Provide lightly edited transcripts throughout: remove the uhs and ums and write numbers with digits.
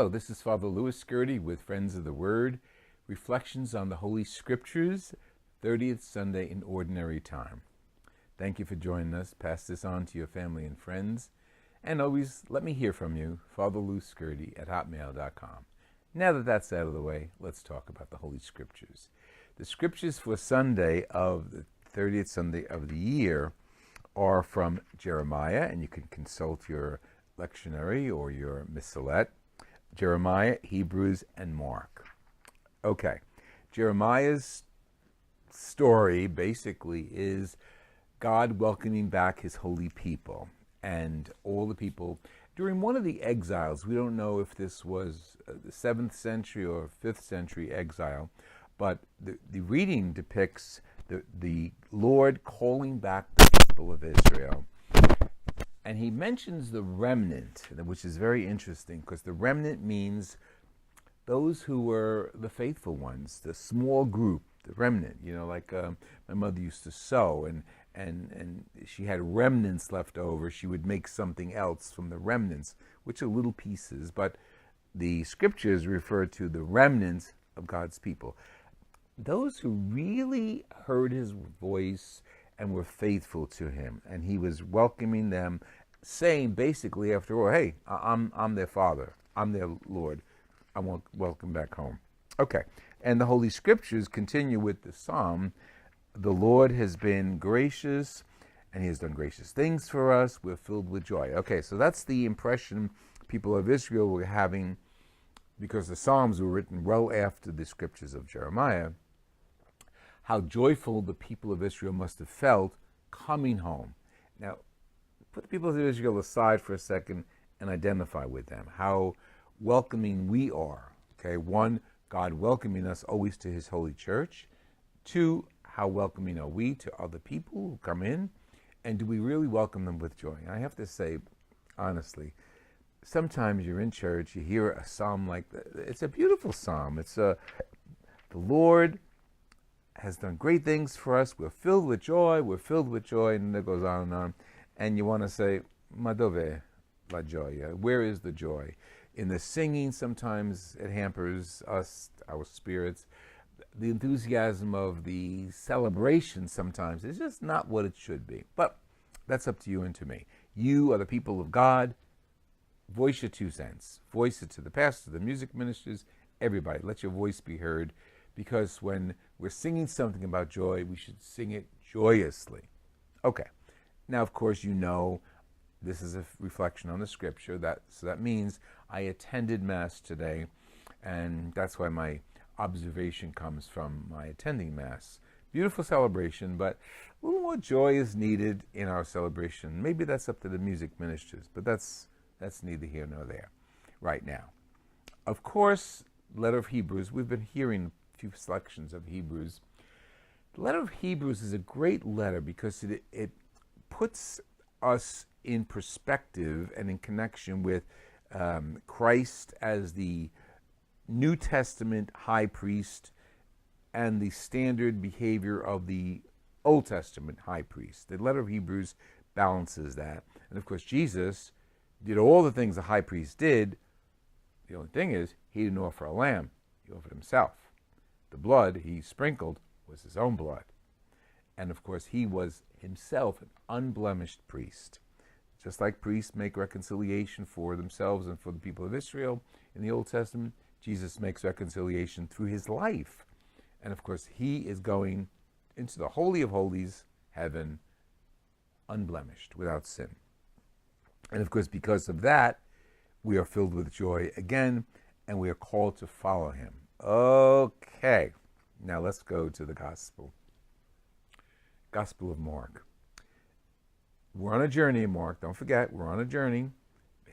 Hello, this is Father Louis SCURTI with Friends of the Word, Reflections on the Holy Scriptures, 30th Sunday in Ordinary Time. Thank you for joining us. Pass this on to your family and friends. And always let me hear from you, fatherlouisScurti@hotmail.com. Now that that's out of the way, let's talk about the Holy Scriptures. The Scriptures for Sunday of the 30th Sunday of the year are from Jeremiah, and you can consult your lectionary or your missalette. Jeremiah, Hebrews, and Mark. Okay, Jeremiah's story basically is God welcoming back his holy people and all the people during one of the exiles. We don't know if this was the 7th century or 5th century exile, but the reading depicts the Lord calling back the people of Israel. And he mentions the remnant, which is very interesting because the remnant means those who were the faithful ones, the small group, the remnant. You know, like my mother used to sew, and she had remnants left over. She would make something else from the remnants, which are little pieces. But the scriptures refer to the remnants of God's people. Those who really heard his voice and were faithful to him, and he was welcoming them, saying basically, after all, hey, I'm their father, I'm their Lord, I want welcome back home. Okay, and the Holy Scriptures continue with the psalm, the Lord has been gracious, and he has done gracious things for us, we're filled with joy. Okay, so that's the impression people of Israel were having, because the Psalms were written well after the Scriptures of Jeremiah, how joyful the people of Israel must have felt coming home. Now, put the people of Israel aside for a second and identify with them, how welcoming we are. Okay, one, God welcoming us always to his holy church. Two, how welcoming are we to other people who come in? And do we really welcome them with joy? And I have to say, honestly, sometimes you're in church, you hear a psalm like that. It's a beautiful psalm. It's the Lord has done great things for us. We're filled with joy. And it goes on and on. And you want to say, Ma dove la gioia? Where is the joy? In the singing, sometimes it hampers us, our spirits. The enthusiasm of the celebration sometimes is just not what it should be. But that's up to you and to me. You are the people of God. Voice your 2 cents. Voice it to the pastor, the music ministers, everybody. Let your voice be heard. Because when we're singing something about joy, we should sing it joyously. Okay. Now, of course, you know this is a reflection on the scripture. So that means I attended Mass today, and that's why my observation comes from my attending Mass. Beautiful celebration, but a little more joy is needed in our celebration. Maybe that's up to the music ministers, but that's neither here nor there right now. Of course, letter of Hebrews, we've been hearing few selections of Hebrews. The letter of Hebrews is a great letter because it puts us in perspective and in connection with Christ as the New Testament high priest and the standard behavior of the Old Testament high priest. The letter of Hebrews balances that. And of course, Jesus did all the things the high priest did. The only thing is, he didn't offer a lamb. He offered himself. The blood he sprinkled was his own blood. And of course, he was himself an unblemished priest. Just like priests make reconciliation for themselves and for the people of Israel in the Old Testament, Jesus makes reconciliation through his life. And of course, he is going into the Holy of Holies, heaven, unblemished, without sin. And of course, because of that, we are filled with joy again, and we are called to follow him. Okay, now let's go to the Gospel. Gospel of Mark. We're on a journey in Mark. Don't forget, we're on a journey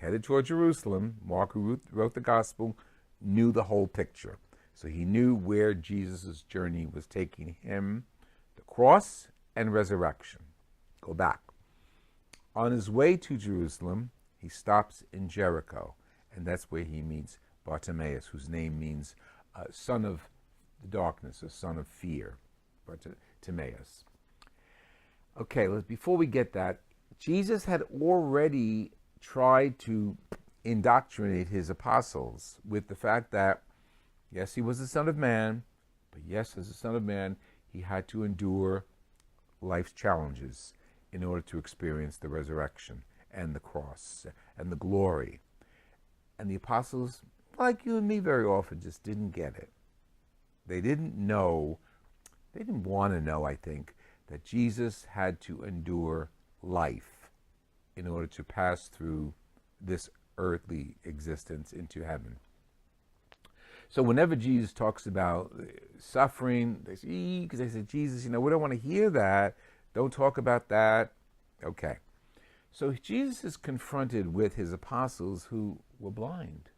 headed toward Jerusalem. Mark, who wrote the Gospel, knew the whole picture. So he knew where Jesus' journey was taking him, the cross and resurrection. Go back. On his way to Jerusalem, he stops in Jericho, and that's where he meets Bartimeus, whose name means son of the darkness, or son of fear, Bartimeus. Okay, before we get that, Jesus had already tried to indoctrinate his apostles with the fact that, yes, he was the Son of Man, but yes, as the Son of Man, he had to endure life's challenges in order to experience the resurrection and the cross and the glory. And the apostles, like you and me very often, just didn't get it. They didn't know, they didn't want to know, I think, that Jesus had to endure life in order to pass through this earthly existence into heaven. So whenever Jesus talks about suffering, they say, because they say, Jesus, we don't want to hear that. Don't talk about that. Okay. So Jesus is confronted with his apostles who were blind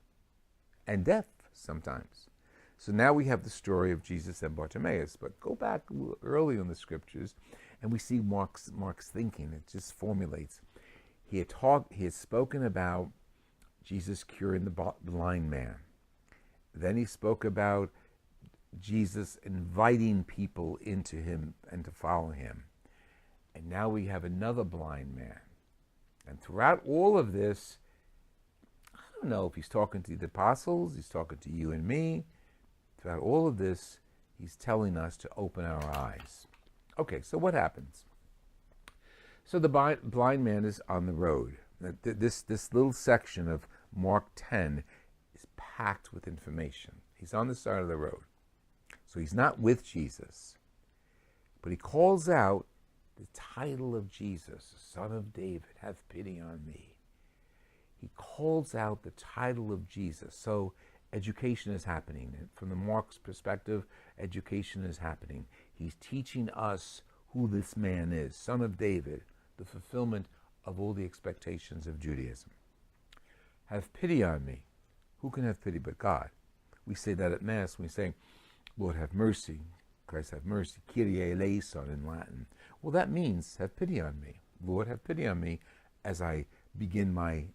and deaf sometimes. So now we have the story of Jesus and Bartimeus. But go back early in the scriptures and we see Mark's thinking. It just formulates. He had spoken about Jesus curing the blind man. Then he spoke about Jesus inviting people into him and to follow him. And now we have another blind man. And throughout all of this, I don't know if he's talking to the apostles, he's talking to you and me. Throughout all of this, he's telling us to open our eyes. Okay, so what happens? So the blind man is on the road. This little section of Mark 10 is packed with information. He's on the side of the road. So he's not with Jesus. But he calls out the title of Jesus, Son of David, have pity on me. He calls out the title of Jesus. So education is happening. From the Mark's perspective, education is happening. He's teaching us who this man is, Son of David, the fulfillment of all the expectations of Judaism. Have pity on me. Who can have pity but God? We say that at Mass. We say, Lord, have mercy. Christ, have mercy. Kyrie eleison in Latin. Well, that means, have pity on me. Lord, have pity on me as I begin my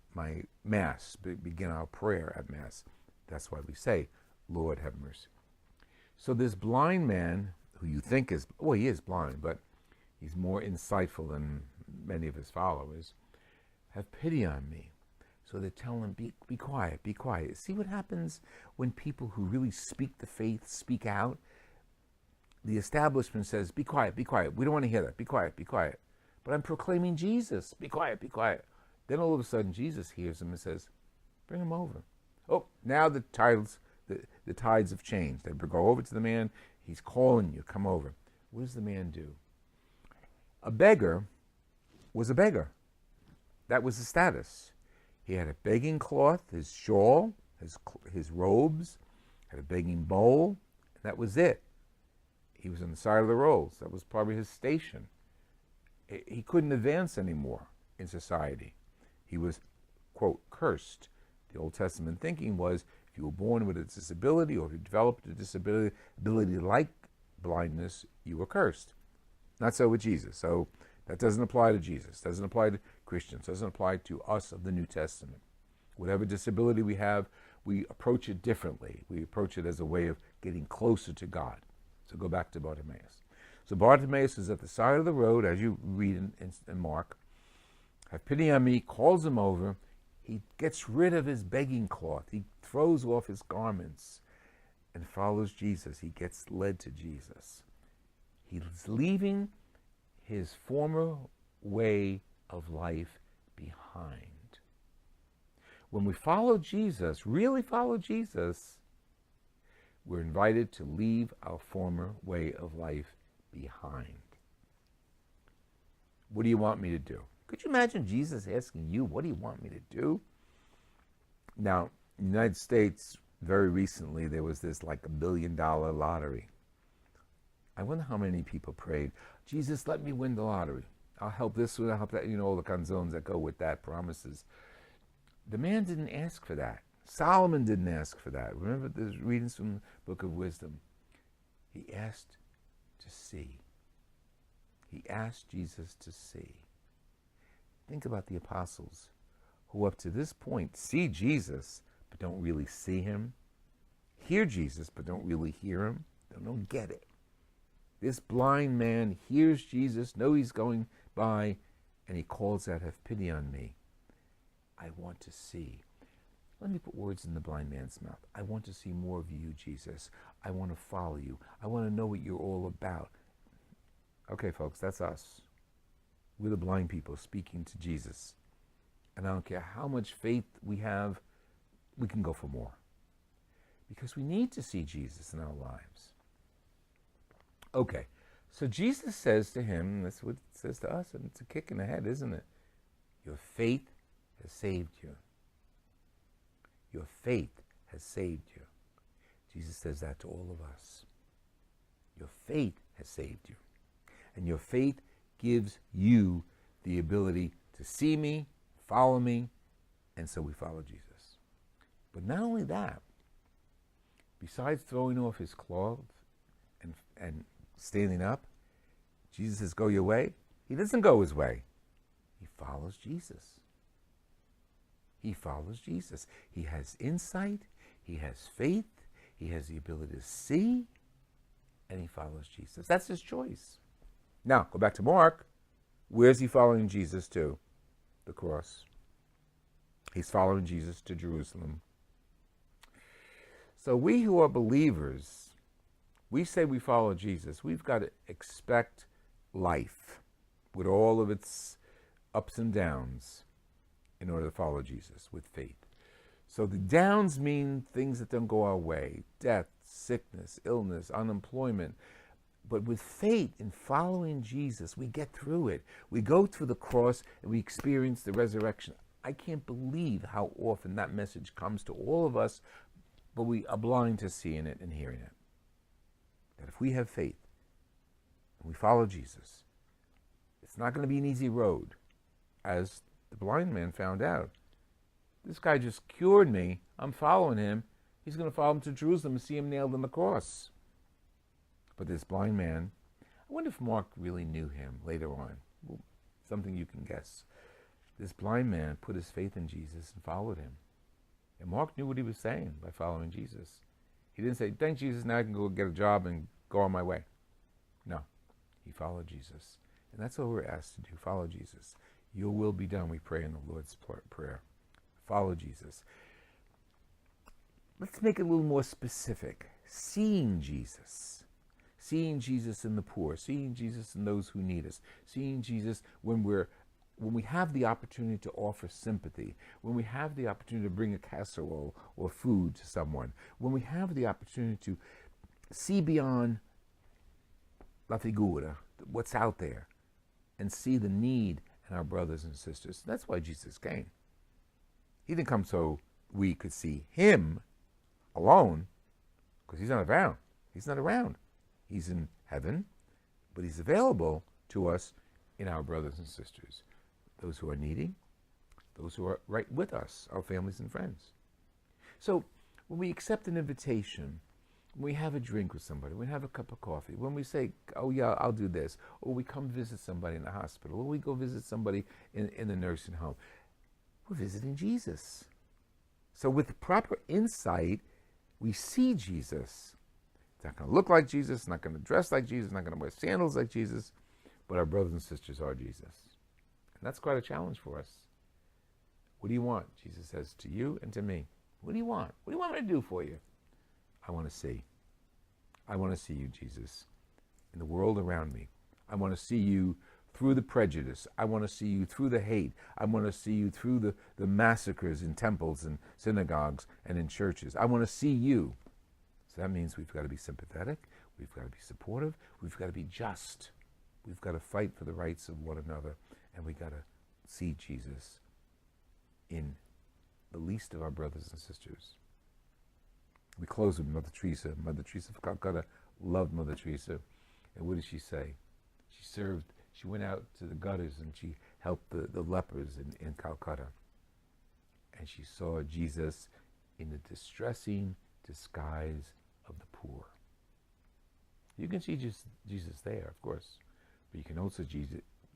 Mass, begin our prayer at Mass. That's why we say, Lord, have mercy. So this blind man, who you think is, well, he is blind, but he's more insightful than many of his followers, have pity on me. So they tell him, be quiet, be quiet. See what happens when people who really speak the faith speak out? The establishment says, be quiet, be quiet. We don't want to hear that. Be quiet, be quiet. But I'm proclaiming Jesus. Be quiet, be quiet. Then all of a sudden Jesus hears him and says, bring him over. Oh, now the tides have changed. They go over to the man. He's calling you, come over. What does the man do? A beggar was a beggar. That was the status. He had a begging cloth, his shawl, his robes, had a begging bowl. And that was it. He was on the side of the road. That was probably his station. He couldn't advance anymore in society. He was, quote, cursed. The Old Testament thinking was, if you were born with a disability or if you developed a disability like blindness, you were cursed. Not so with Jesus. So that doesn't apply to Jesus. Doesn't apply to Christians. Doesn't apply to us of the New Testament. Whatever disability we have, we approach it differently. We approach it as a way of getting closer to God. So go back to Bartimeus. So Bartimeus is at the side of the road, as you read in Mark. Have pity on me, calls him over. He gets rid of his begging cloth. He throws off his garments and follows Jesus. He gets led to Jesus. He's leaving his former way of life behind. When we follow Jesus, really follow Jesus, we're invited to leave our former way of life behind. What do you want me to do? Could you imagine Jesus asking you, what do you want me to do? Now, in the United States, very recently, there was this like $1 billion lottery. I wonder how many people prayed, Jesus, let me win the lottery. I'll help this one, I'll help that, all the canzones that go with that, promises. The man didn't ask for that. Solomon didn't ask for that. Remember the readings from the Book of Wisdom. He asked to see. He asked Jesus to see. Think about the apostles who up to this point see Jesus but don't really see him, hear Jesus but don't really hear him, don't get it. This blind man hears Jesus, knows he's going by, and he calls out, have pity on me. I want to see. Let me put words in the blind man's mouth. I want to see more of you, Jesus. I want to follow you. I want to know what you're all about. Okay, folks, that's us. We're the blind people speaking to Jesus. And I don't care how much faith we have, we can go for more. Because we need to see Jesus in our lives. Okay, so Jesus says to him, that's what it says to us, and it's a kick in the head, isn't it? Your faith has saved you. Your faith has saved you. Jesus says that to all of us. Your faith has saved you. And your faith gives you the ability to see me, follow me, and so we follow Jesus. But not only that, besides throwing off his clothes and standing up, Jesus says, go your way. He doesn't go his way. He follows Jesus. He follows Jesus. He has insight. He has faith. He has the ability to see. And he follows Jesus. That's his choice. Now, go back to Mark. Where's he following Jesus to? The cross. He's following Jesus to Jerusalem. So we who are believers, we say we follow Jesus. We've got to expect life with all of its ups and downs in order to follow Jesus with faith. So the downs mean things that don't go our way. Death, sickness, illness, unemployment. But with faith in following Jesus, we get through it. We go through the cross and we experience the resurrection. I can't believe how often that message comes to all of us, but we are blind to seeing it and hearing it. That if we have faith and we follow Jesus, it's not going to be an easy road. As the blind man found out, this guy just cured me. I'm following him. He's going to follow him to Jerusalem and see him nailed on the cross. But this blind man, I wonder if Mark really knew him later on. Well, something you can guess. This blind man put his faith in Jesus and followed him. And Mark knew what he was saying by following Jesus. He didn't say, thank Jesus, now I can go get a job and go on my way. No, he followed Jesus. And that's what we're asked to do, follow Jesus. Your will be done, we pray in the Lord's Prayer. Follow Jesus. Let's make it a little more specific. Seeing Jesus. Seeing Jesus in the poor. Seeing Jesus in those who need us. Seeing Jesus when we have the opportunity to offer sympathy, when we have the opportunity to bring a casserole or food to someone, when we have the opportunity to see beyond la figura, what's out there, and see the need in our brothers and sisters. That's why Jesus came. He didn't come so we could see him alone, because he's not around. He's not around. He's in heaven, but he's available to us in our brothers and sisters. Those who are needy, those who are right with us, our families and friends. So when we accept an invitation, when we have a drink with somebody, when we have a cup of coffee, when we say, oh yeah, I'll do this, or we come visit somebody in the hospital, or we go visit somebody in the nursing home, we're visiting Jesus. So with the proper insight, we see Jesus. It's not going to look like Jesus, not going to dress like Jesus, not going to wear sandals like Jesus, but our brothers and sisters are Jesus. That's quite a challenge for us. What do you want? Jesus says to you and to me. What do you want? What do you want me to do for you? I want to see. I want to see you, Jesus, in the world around me. I want to see you through the prejudice. I want to see you through the hate. I want to see you through the massacres in temples and synagogues and in churches. I want to see you. So that means we've got to be sympathetic. We've got to be supportive. We've got to be just. We've got to fight for the rights of one another. And we got to see Jesus in the least of our brothers and sisters. We close with Mother Teresa. Mother Teresa of Calcutta loved Mother Teresa. And what did she say? She went out to the gutters and she helped the lepers in Calcutta. And she saw Jesus in the distressing disguise of the poor. You can see Jesus there, of course. But you can also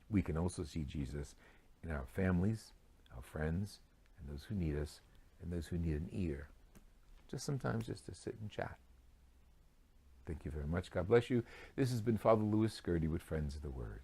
we can also see Jesus in our families, our friends, and those who need us, and those who need an ear. Sometimes just to sit and chat. Thank you very much. God bless you. This has been Father Louis SCURTI with Friends of the Word.